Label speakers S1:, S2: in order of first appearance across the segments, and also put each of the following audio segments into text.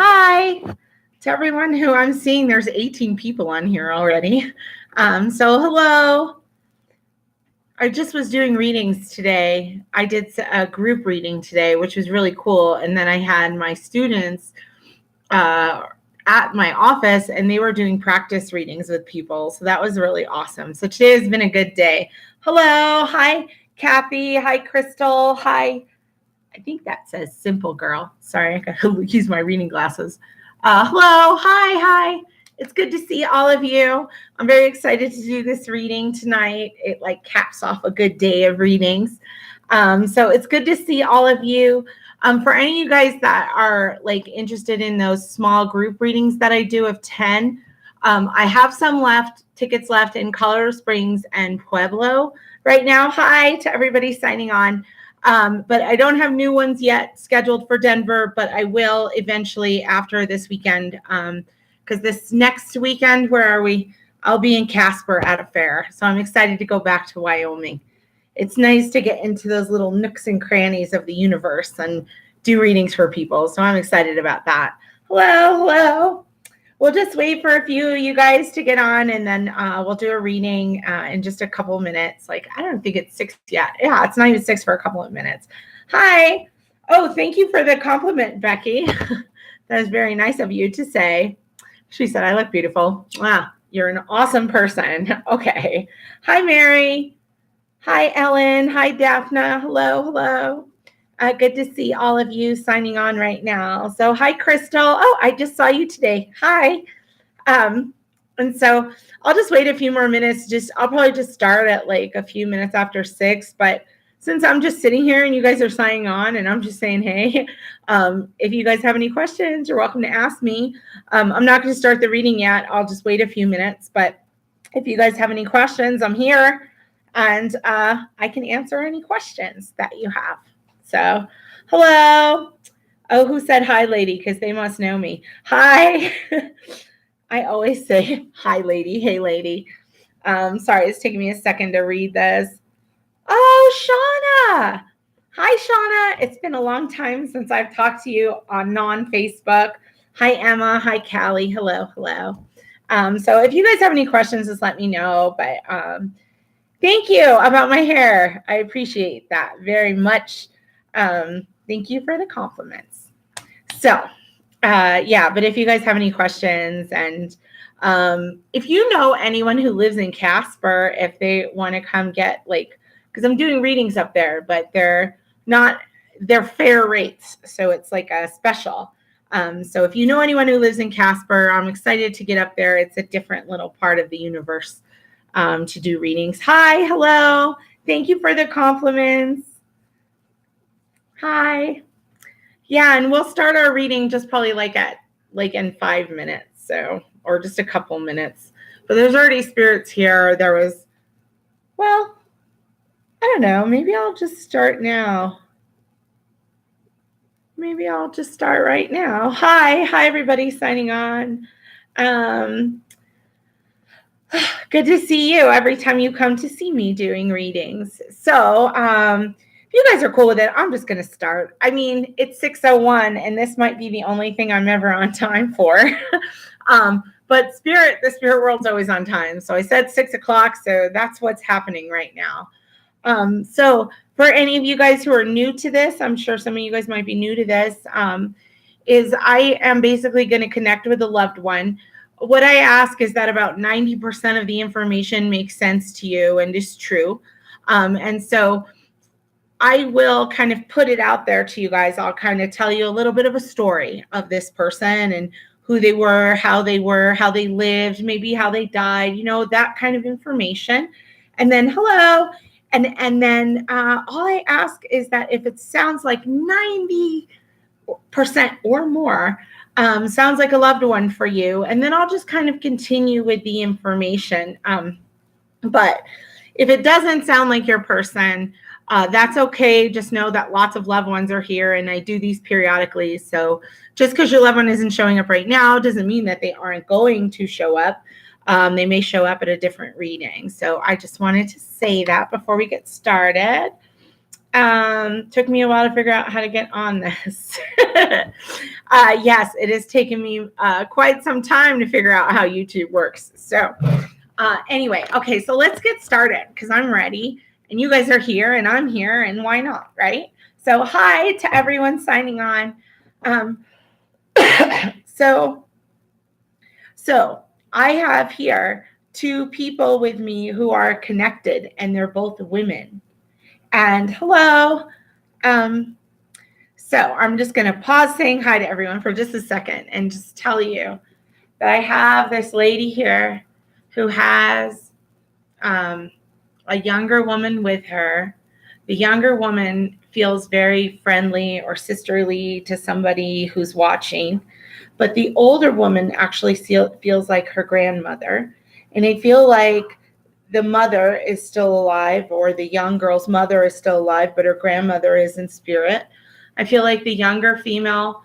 S1: Hi to everyone who I'm seeing. There's 18 people on here already. So hello. I just was doing readings today. I did a group reading today, which was really cool. And then I had my students at my office, and they were doing practice readings with people. So that was really awesome. So today has been a good day. Hello. Hi, Kathy. Hi, Crystal. Hi. I think that says Simple Girl. Sorry, I got to use my reading glasses. Hello. Hi. It's good to see all of you. I'm very excited to do this reading tonight. It caps off a good day of readings. So it's good to see all of you. For any of you guys that are interested in those small group readings that I do of 10, I have some tickets left in Colorado Springs and Pueblo right now. Hi to everybody signing on. But I don't have new ones yet scheduled for Denver, but I will eventually after this weekend. Because this next weekend, where are we? I'll be in Casper at a fair. So I'm excited to go back to Wyoming. It's nice to get into those little nooks and crannies of the universe and do readings for people. So I'm excited about that. Hello. We'll just wait for a few of you guys to get on, and then we'll do a reading in just a couple of minutes. I don't think it's 6 yet. Yeah, it's not even 6 for a couple of minutes. Hi. Oh, thank you for the compliment, Becky. That is very nice of you to say. She said, I look beautiful. Wow, you're an awesome person. Okay. Hi, Mary. Hi, Ellen. Hi, Daphne. Hello. Good to see all of you signing on right now. So hi, Crystal. Oh, I just saw you today. Hi. And so I'll just wait a few more minutes. I'll probably just start at a few minutes after 6. But since I'm just sitting here and you guys are signing on and I'm just saying, hey, if you guys have any questions, you're welcome to ask me. I'm not going to start the reading yet. I'll just wait a few minutes. But if you guys have any questions, I'm here. And I can answer any questions that you have. So, hello. Oh, who said hi, lady? Because they must know me. Hi. I always say hi, lady. Hey, lady. Sorry, it's taking me a second to read this. Oh, Shauna. Hi, Shauna. It's been a long time since I've talked to you on non-Facebook. Hi, Emma. Hi, Callie. Hello. So if you guys have any questions, just let me know. But thank you about my hair. I appreciate that very much. Thank you for the compliments. So, but if you guys have any questions, and if you know anyone who lives in Casper, if they want to come get because I'm doing readings up there, but they're fair rates. So it's a special. So if you know anyone who lives in Casper, I'm excited to get up there. It's a different little part of the universe to do readings. Hi, hello. Thank you for the compliments. Hi. Yeah, and we'll start our reading just probably in 5 minutes, so, or just a couple minutes. But there's already spirits here. Well, I don't know. Maybe I'll just start now. Maybe I'll just start right now. Hi, everybody signing on. Good to see you every time you come to see me doing readings. So, if you guys are cool with it, I'm just going to start. I mean, it's 6:01, and this might be the only thing I'm ever on time for. But the spirit world's always on time. So I said 6 o'clock, so that's what's happening right now. So for any of you guys who are new to this, I'm sure some of you guys might be new to this, is I am basically going to connect with a loved one. What I ask is that about 90% of the information makes sense to you and is true. And so I will kind of put it out there to you guys. I'll kind of tell you a little bit of a story of this person and who they were, how they lived, maybe how they died, that kind of information. And then, hello. And then all I ask is that if it sounds like 90% or more, sounds like a loved one for you, and then I'll just kind of continue with the information. But if it doesn't sound like your person, that's okay. Just know that lots of loved ones are here, and I do these periodically. So just because your loved one isn't showing up right now doesn't mean that they aren't going to show up. They may show up at a different reading. So I just wanted to say that before we get started. Took me a while to figure out how to get on this. Yes, it has taken me quite some time to figure out how YouTube works. So anyway, okay, so let's get started because I'm ready and you guys are here and I'm here and why not, right? So hi to everyone signing on. So I have here two people with me who are connected and they're both women. And hello. So I'm just going to pause saying hi to everyone for just a second and just tell you that I have this lady here who has a younger woman with her. The younger woman feels very friendly or sisterly to somebody who's watching, but the older woman actually feels like her grandmother. And I feel like the mother is still alive, or the young girl's mother is still alive, but her grandmother is in spirit. I feel like the younger female,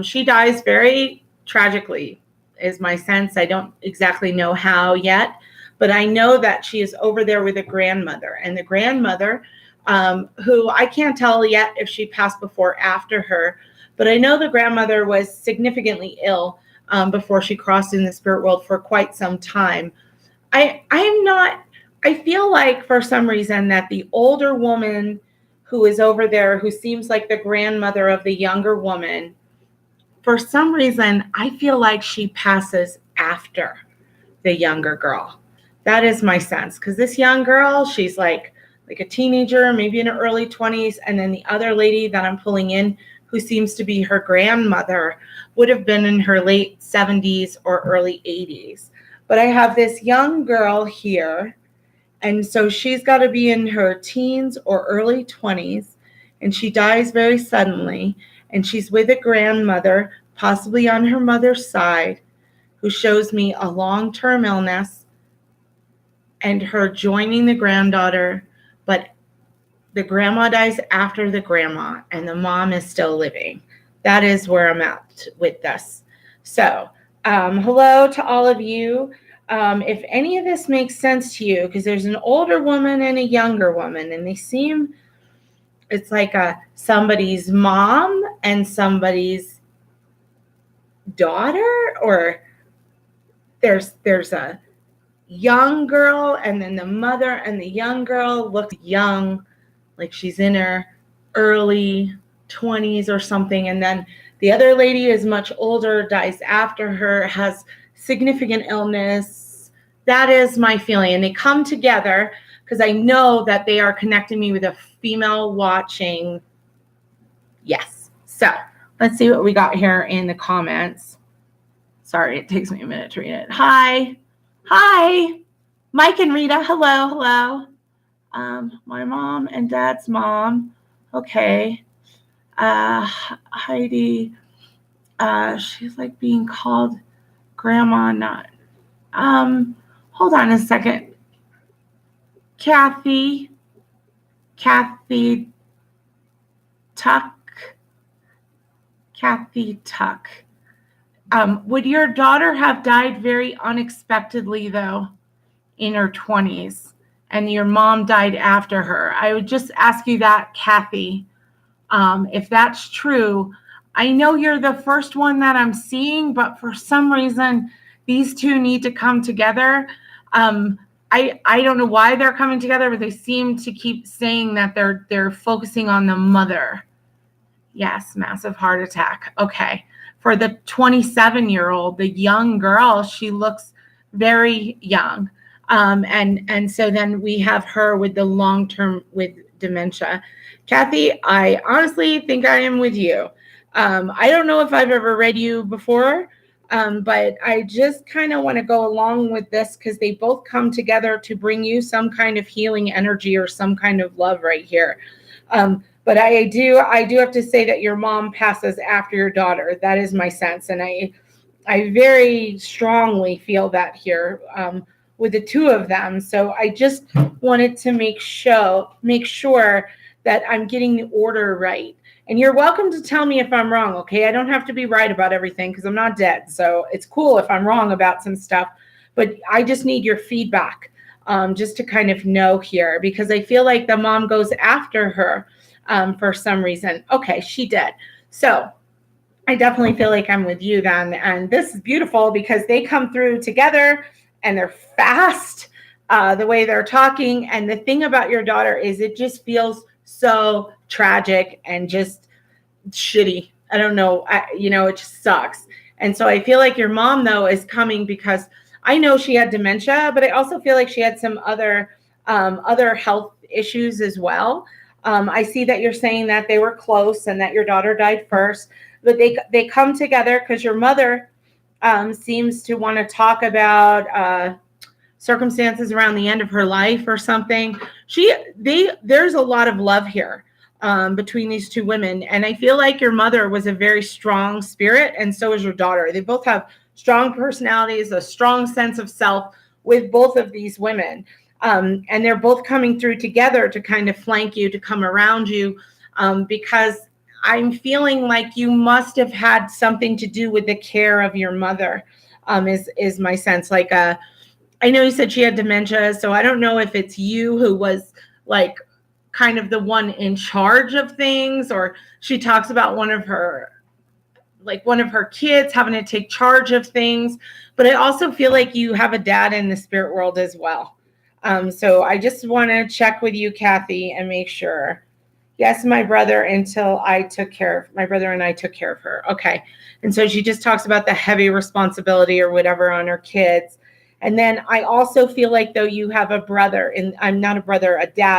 S1: she dies very tragically, is my sense. I don't exactly know how yet, but I know that she is over there with a grandmother. And the grandmother, who I can't tell yet if she passed before or after her, but I know the grandmother was significantly ill before she crossed in the spirit world for quite some time. I feel like for some reason that the older woman who is over there, who seems like the grandmother of the younger woman, for some reason, I feel like she passes after the younger girl. That is my sense. Because this young girl, she's like a teenager, maybe in her early 20s. And then the other lady that I'm pulling in, who seems to be her grandmother, would have been in her late 70s or early 80s. But I have this young girl here, and so she's got to be in her teens or early 20s, and she dies very suddenly, and she's with a grandmother, possibly on her mother's side, who shows me a long-term illness and her joining the granddaughter, but the grandma dies after the grandma, and the mom is still living. That is where I'm at with this. So hello to all of you. If any of this makes sense to you, because there's an older woman and a younger woman, and they seem, it's like somebody's mom and somebody's daughter, or there's a young girl, and then the mother and the young girl looks young, like she's in her early 20s or something, and then the other lady is much older, dies after her, has significant illness. That is my feeling. And they come together because I know that they are connecting me with a female watching. Yes. So let's see what we got here in the comments. Sorry, it takes me a minute to read it. Hi. Mike and Rita, hello. My mom and dad's mom. Okay. Heidi, she's like being called grandma, not. Hold on a second. Kathy Tuck. Would your daughter have died very unexpectedly, though, in her 20s, and your mom died after her? I would just ask you that, Kathy. If that's true, I know you're the first one that I'm seeing, but for some reason, these two need to come together. I don't know why they're coming together, but they seem to keep saying that they're focusing on the mother. Yes, massive heart attack. Okay. For the 27-year-old, the young girl, she looks very young. And so then we have her with the long-term with dementia. Kathy, I honestly think I am with you. I don't know if I've ever read you before, but I just kind of want to go along with this because they both come together to bring you some kind of healing energy or some kind of love right here. But I do have to say that your mom passes after your daughter. That is my sense, and I very strongly feel that here with the two of them. So I just wanted to make sure that I'm getting the order right. And you're welcome to tell me if I'm wrong, okay? I don't have to be right about everything because I'm not dead. So it's cool if I'm wrong about some stuff, but I just need your feedback. just to kind of know here, because I feel like the mom goes after her for some reason. Okay, she did. So I definitely feel like I'm with you then. And this is beautiful because they come through together and they're fast, the way they're talking. And the thing about your daughter is it just feels so tragic and just shitty. I don't know. It just sucks. And so I feel like your mom, though, is coming because I know she had dementia, but I also feel like she had some other health issues as well. I see that you're saying that they were close and that your daughter died first, but they come together because your mother seems to want to talk about circumstances around the end of her life or something. There's a lot of love here between these two women, and I feel like your mother was a very strong spirit, and so is your daughter. They both have strong personalities, a strong sense of self with both of these women. And they're both coming through together to kind of flank you, to come around you, because I'm feeling like you must have had something to do with the care of your mother, is my sense. Like, I know you said she had dementia, so I don't know if it's you who was like kind of the one in charge of things, or she talks about one of her kids having to take charge of things. But I also feel like you have a dad in the spirit world as well. So I just want to check with you, Kathy, and make sure. Yes, my brother and I took care of her. Okay. And so she just talks about the heavy responsibility or whatever on her kids. And then I also feel like though you have a dad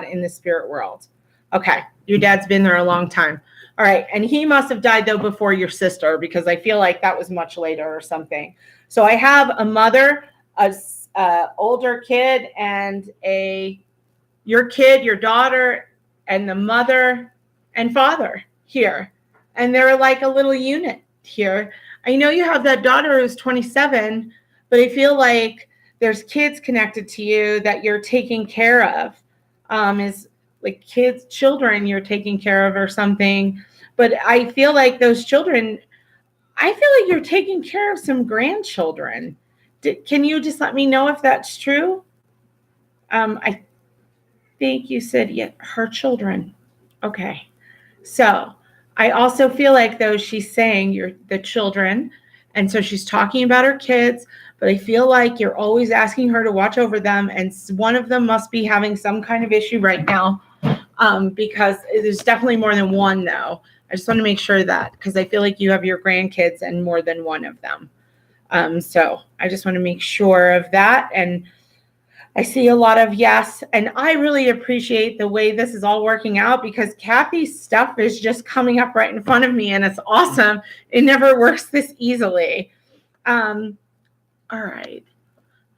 S1: in the spirit world. Okay. Your dad's been there a long time. All right. And he must have died though before your sister, because I feel like that was much later or something. So I have a mother, older kid, and your kid, your daughter, and the mother and father here. And they're like a little unit here. I know you have that daughter who's 27, but I feel like there's kids connected to you that you're taking care of, is like children you're taking care of or something. But I feel like those children, I feel like you're taking care of some grandchildren. Can you just let me know if that's true? I think you said her children. Okay. So I also feel like though she's saying you're the children, and so she's talking about her kids, but I feel like you're always asking her to watch over them, and one of them must be having some kind of issue right now, because there's definitely more than one though. I just want to make sure that, because I feel like you have your grandkids and more than one of them. So I just want to make sure of that. And I see a lot of yes. And I really appreciate the way this is all working out, because Kathy's stuff is just coming up right in front of me, and it's awesome. It never works this easily. All right.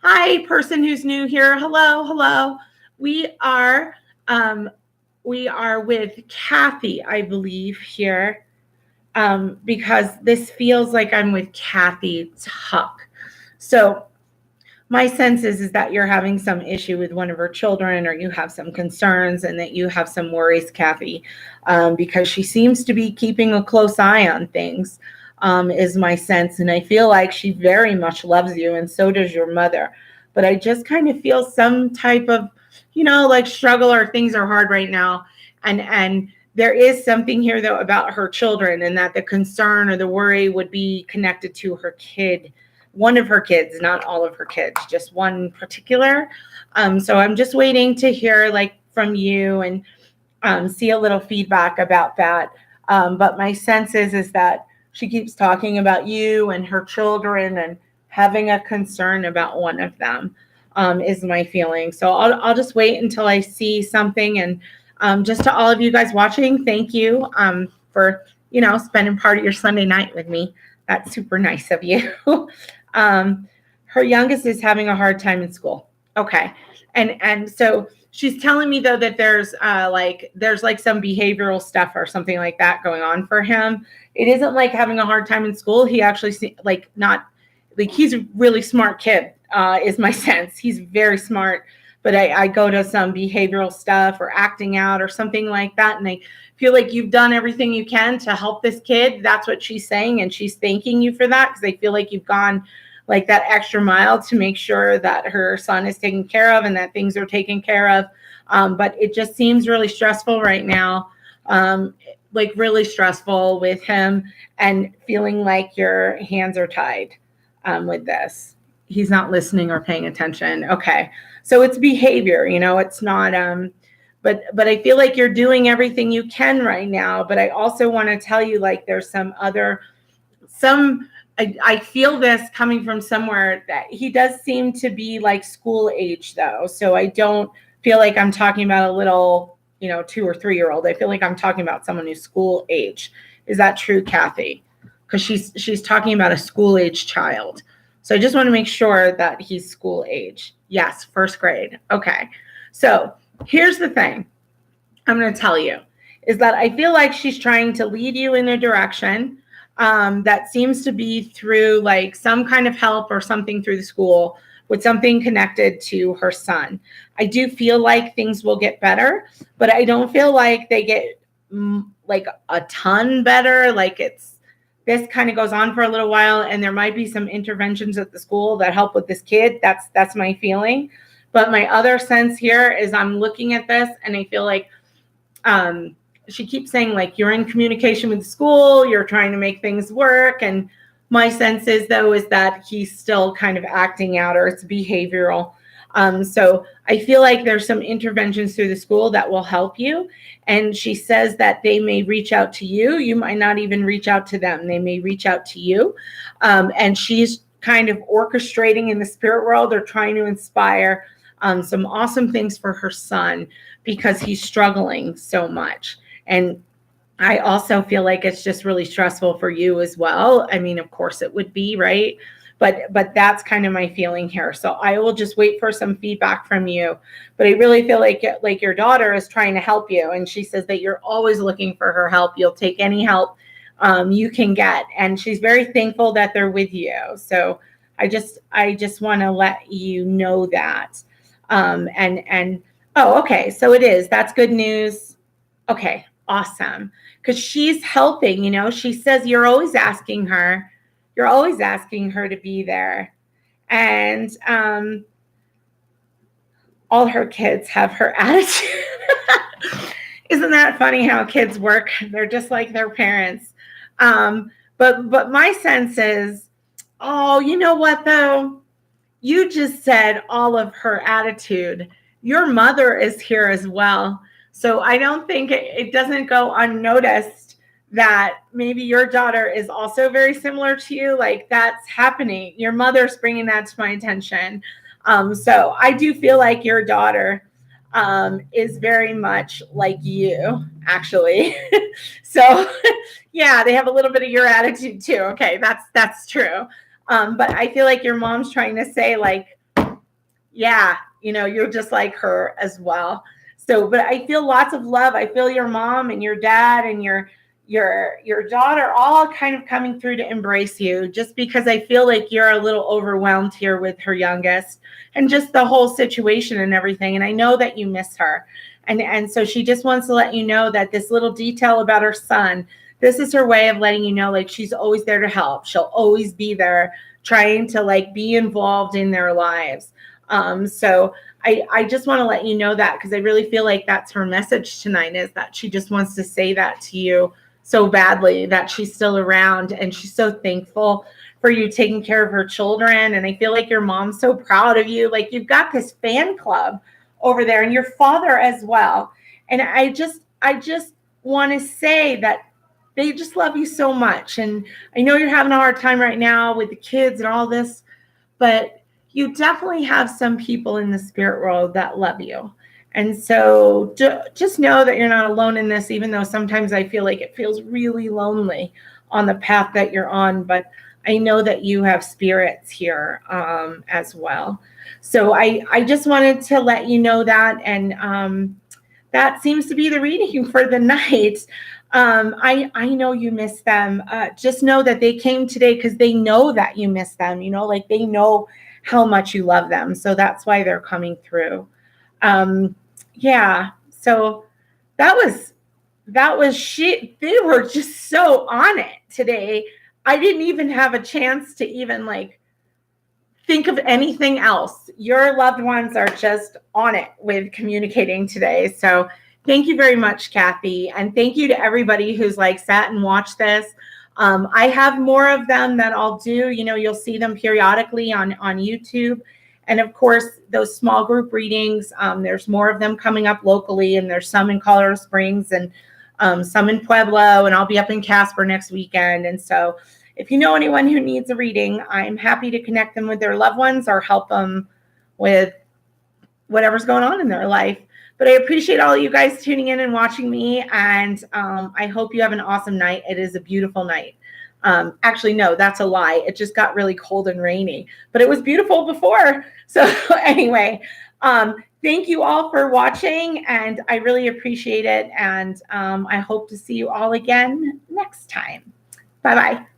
S1: Hi, person who's new here. Hello. We are with Kathy, I believe, here, because this feels like I'm with Kathy Tuck. So my sense is that you're having some issue with one of her children, or you have some concerns, and that you have some worries, Kathy, because she seems to be keeping a close eye on things, is my sense. And I feel like she very much loves you, and so does your mother. But I just kind of feel some type of, like struggle, or things are hard right now. And there is something here, though, about her children, and that the concern or the worry would be connected to her kid. One of her kids, not all of her kids, just one particular. So I'm just waiting to hear from you and see a little feedback about that. But my sense is that she keeps talking about you and her children and having a concern about one of them, is my feeling. So I'll just wait until I see something. And just to all of you guys watching, thank you for spending part of your Sunday night with me. That's super nice of you. Her youngest is having a hard time in school. Okay. And so she's telling me though that there's some behavioral stuff or something like that going on for him. It isn't like having a hard time in school. He actually he's a really smart kid, is my sense. He's very smart, but I go to some behavioral stuff or acting out or something like that. And I feel like you've done everything you can to help this kid. That's what she's saying. And she's thanking you for that, because I feel like you've gone like that extra mile to make sure that her son is taken care of and that things are taken care of. But it just seems really stressful right now, like really stressful with him and feeling like your hands are tied with this. He's not listening or paying attention. Okay. So it's behavior, it's not, but I feel like you're doing everything you can right now. But I also want to tell you, like, there's I feel this coming from somewhere that he does seem to be like school age though. So I don't feel like I'm talking about a little, 2 or 3 year old. I feel like I'm talking about someone who's school age. Is that true, Kathy? Because she's talking about a school age child. So I just want to make sure that he's school age. Yes, first grade. Okay. So here's the thing I'm going to tell you is that I feel like she's trying to lead you in a direction that seems to be through like some kind of help or something through the school with something connected to her son. I do feel like things will get better, but I don't feel like they get like a ton better. Like this kind of goes on for a little while, and there might be some interventions at the school that help with this kid. That's my feeling. But my other sense here is I'm looking at this and I feel like she keeps saying like you're in communication with the school, you're trying to make things work. And my sense is though is that he's still kind of acting out, or it's behavioral. So I feel like there's some interventions through the school that will help you. And she says that they may reach out to you. You might not even reach out to them. They may reach out to you. And she's kind of orchestrating in the spirit world or trying to inspire some awesome things for her son because he's struggling so much. And I also feel like it's just really stressful for you as well. I mean, of course it would be, right? But that's kind of my feeling here. So I will just wait for some feedback from you. But I really feel like your daughter is trying to help you. And she says that you're always looking for her help. You'll take any help you can get. And she's very thankful that they're with you. So I just want to let you know that. Oh, okay. So it is. That's good news. Okay. Awesome. Because she's helping, she says you're always asking her to be there. And all her kids have her attitude. Isn't that funny how kids work? They're just like their parents. But my sense is, oh, you know what though? You just said all of her attitude. Your mother is here as well. So I don't think it doesn't go unnoticed that maybe your daughter is also very similar to you. Like that's happening. Your mother's bringing that to my attention. So I do feel like your daughter is very much like you, actually. So yeah, they have a little bit of your attitude too. Okay, that's true. But I feel like your mom's trying to say like, yeah, you're just like her as well. So, but I feel lots of love. I feel your mom and your dad and your daughter all kind of coming through to embrace you, just because I feel like you're a little overwhelmed here with her youngest and just the whole situation and everything. And I know that you miss her. And so she just wants to let you know that this little detail about her son, this is her way of letting you know, like she's always there to help. She'll always be there trying to like be involved in their lives. So I just want to let you know that because I really feel like that's her message tonight, is that she just wants to say that to you so badly, that she's still around and she's so thankful for you taking care of her children. And I feel like your mom's so proud of you. Like you've got this fan club over there and your father as well. And I just want to say that they just love you so much. And I know you're having a hard time right now with the kids and all this, but you definitely have some people in the spirit world that love you. And so just know that you're not alone in this, even though sometimes I feel like it feels really lonely on the path that you're on. But I know that you have spirits here as well. So I just wanted to let you know that. And that seems to be the reading for the night. I know you miss them. Just know that they came today because they know that you miss them, like they know how much you love them. So that's why they're coming through. Yeah. So that was they were just so on it today. I didn't even have a chance to even like think of anything else. Your loved ones are just on it with communicating today. So thank you very much, Kathy. And thank you to everybody who's like sat and watched this. I have more of them that I'll do. You know, you'll see them periodically on YouTube. And of course, those small group readings, there's more of them coming up locally, and there's some in Colorado Springs and some in Pueblo, and I'll be up in Casper next weekend. And so if you know anyone who needs a reading, I'm happy to connect them with their loved ones or help them with whatever's going on in their life. But I appreciate all of you guys tuning in and watching me, and I hope you have an awesome night. It is a beautiful night. Actually, no, that's a lie. It just got really cold and rainy, but it was beautiful before. So anyway, thank you all for watching, and I really appreciate it. And I hope to see you all again next time. Bye-bye.